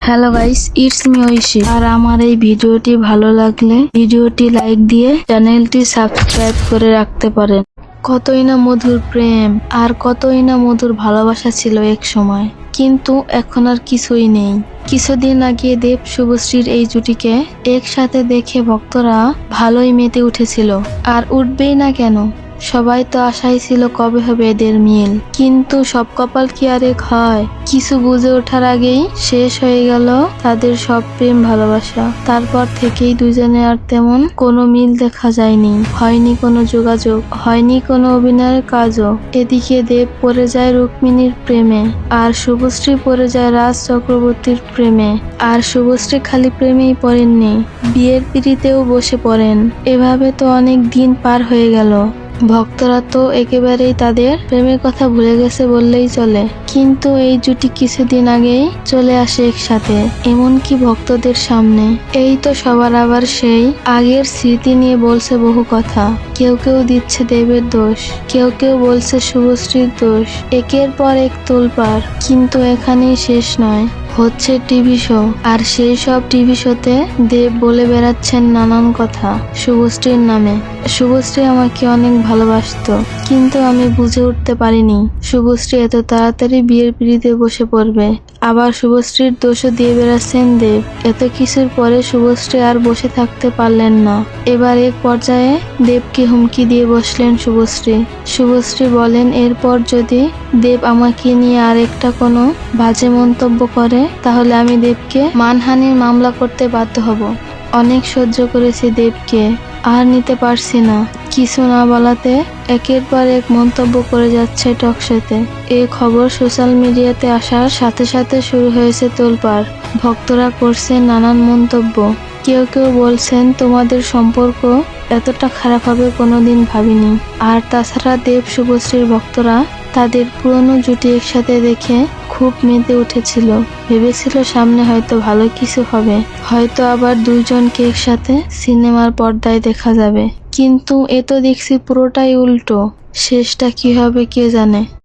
Hello guys, it's me Aishi. আর আমার এই ভিডিওটি ভালো লাগলে ভিডিওটি লাইক দিয়ে চ্যানেলটি সাবস্ক্রাইব করে রাখতে পারেন। কতই না মধুর প্রেম আর কতই না মধুর ভালোবাসা ছিল এক সময়, কিন্তু এখন আর কিছুই নেই। কিছুদিন আগে দেব শুভশ্রীর এই জুটিকে একসাথে দেখে ভক্তরা ভালোই মেতে উঠেছিল। আর উঠবেই না কেন, সবাই তো আশাই ছিল কবে হবে এদের মিল। কিন্তু সব কপাল কি আর এক হয়? কিছু বুঝে ওঠার আগেই শেষ হয়ে গেল তাদের সব প্রেম ভালোবাসা। তারপর থেকেই দুজনে আর তেমন কোনো মিল দেখা যায়নি, হয়নি কোনো যোগাযোগ, হয়নি কোনো অভিনয়ের কাজও। এদিকে দেব পড়ে যায় রুক্মিণীর প্রেমে, আর শুভশ্রী পড়ে যায় রাজ চক্রবর্তীর প্রেমে। আর শুভশ্রী খালি প্রেমেই পড়েননি, বিয়ের পিড়িতেও বসে পড়েন। এভাবে তো অনেক দিন পার হয়ে গেল। ভক্তরা তো একেবারেই তাদের প্রেমের কথা ভুলে গেছে বললেই চলে। কিন্তু এই জুটি কিছুদিন আগেই চলে আসে একসাথে, এমনকি ভক্তদের সামনে। এই তো সবার আবার সেই আগের স্মৃতি নিয়ে বলছে বহু কথা। কেউ কেউ দিচ্ছে দেবের দোষ, কেউ কেউ বলছে শুভশ্রীর দোষ। একের পর এক তোলপাড়, কিন্তু এখানেই শেষ নয়, হচ্ছে টিভি শো। আর সেই সব টিভি শোতে দেব বলে বেড়াচ্ছেন নানান কথা শুভশ্রীর নামে। শুভশ্রী আমাকে অনেক ভালোবাসতো, কিন্তু আমি বুঝে উঠতে পারিনি শুভশ্রী এত তাড়াতাড়ি বিয়ের পিড়িতে বসে পড়বে। আবার শুভশ্রীর দোষও দিয়ে বেড়াচ্ছেন দেব। এত কিছুর পরে শুভশ্রী আর বসে থাকতে পারলেন না। এবার এক পর্যায়ে দেবকে হুমকি দিয়ে বসলেন শুভশ্রী। শুভশ্রী বলেন, এরপর যদি দেব আমাকে নিয়ে আর একটা কোনো বাজে মন্তব্য করে, তাহলে আমি দেবকে মানহানির মামলা করতে বাধ্য হব। অনেক সহ্য করেছি দেবকে, আর নিতে পারছি না। কিছু না বলাতে একের পর এক মন্তব্য করে যাচ্ছে টকশোতে। এই খবর সোশ্যাল মিডিয়াতে আসার সাথে সাথে শুরু হয়েছে তোলপাড়। ভক্তরা করছেন নানান মন্তব্য। কেউ কেউ বলছেন, তোমাদের সম্পর্ক এতটা খারাপ হবে কোনোদিন ভাবিনি। আর তাছাড়া দেব শুভশ্রীর ভক্তরা তাদের পুরনো জুটি একসাথে দেখে খুব মেতে উঠেছিল। ভেবেছিল সামনে হয়তো ভালো কিছু হবে, হয়তো আবার দুইজনকে একসাথে সিনেমার পর্দায় দেখা যাবে। কিন্তু এ তো দেখছি পুরোটাই উল্টো। শেষটা কি হবে কে জানে।